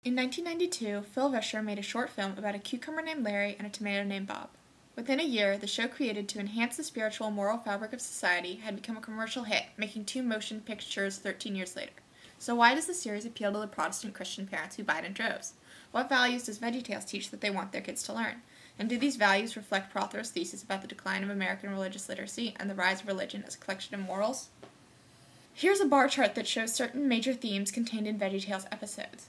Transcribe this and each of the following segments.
In 1992, Phil Vischer made a short film about a cucumber named Larry and a tomato named Bob. Within a year, the show, created to enhance the spiritual and moral fabric of society, had become a commercial hit, making 2 motion pictures 13 years later. So why does the series appeal to the Protestant Christian parents who buy it in droves? What values does Veggie Tales teach that they want their kids to learn? And do these values reflect Prothero's thesis about the decline of American religious literacy and the rise of religion as a collection of morals? Here's a bar chart that shows certain major themes contained in Veggie Tales episodes.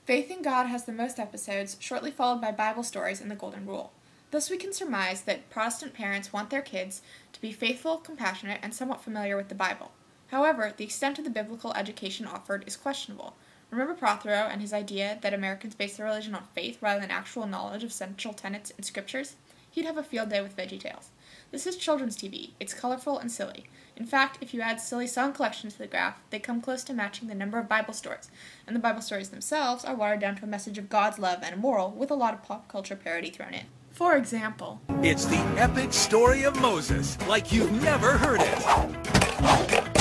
Faith in God has the most episodes, shortly followed by Bible stories and the Golden Rule. Thus we can surmise that Protestant parents want their kids to be faithful, compassionate, and somewhat familiar with the Bible. However, the extent of the biblical education offered is questionable. Remember Prothero and his idea that Americans base their religion on faith rather than actual knowledge of central tenets in scriptures? He'd have a field day with Veggie Tales. This is children's TV. It's colorful and silly. In fact, if you add silly song collections to the graph, they come close to matching the number of Bible stories, and the Bible stories themselves are watered down to a message of God's love and a moral with a lot of pop culture parody thrown in. For example, it's the epic story of Moses, like you've never heard it.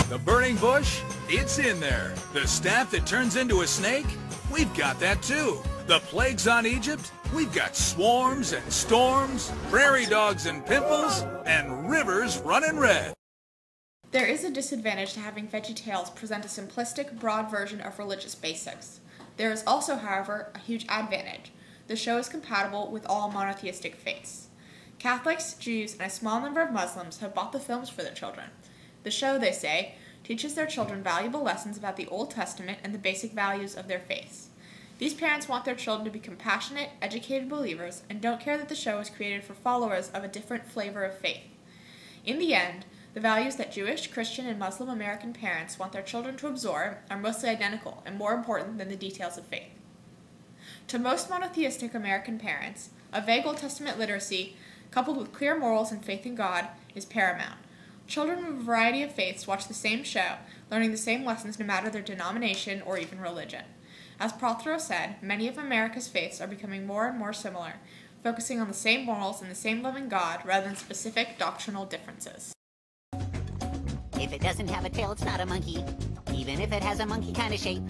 The burning bush? It's in there. The staff that turns into a snake? We've got that too. The plagues on Egypt? We've got swarms and storms, prairie dogs and pimples, and rivers running red. There is a disadvantage to having Veggie Tales present a simplistic, broad version of religious basics. There is also, however, a huge advantage. The show is compatible with all monotheistic faiths. Catholics, Jews, and a small number of Muslims have bought the films for their children. The show, they say, teaches their children valuable lessons about the Old Testament and the basic values of their faiths. These parents want their children to be compassionate, educated believers, and don't care that the show is created for followers of a different flavor of faith. In the end, the values that Jewish, Christian, and Muslim American parents want their children to absorb are mostly identical and more important than the details of faith. To most monotheistic American parents, a vague Old Testament literacy, coupled with clear morals and faith in God, is paramount. Children of a variety of faiths watch the same show, learning the same lessons no matter their denomination or even religion. As Prothero said, many of America's faiths are becoming more and more similar, focusing on the same morals and the same loving God rather than specific doctrinal differences. If it doesn't have a tail, it's not a monkey, even if it has a monkey kind of shape.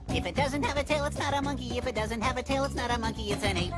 If it doesn't have a tail, it's not a monkey. If it doesn't have a tail, it's not a monkey, it's an ape.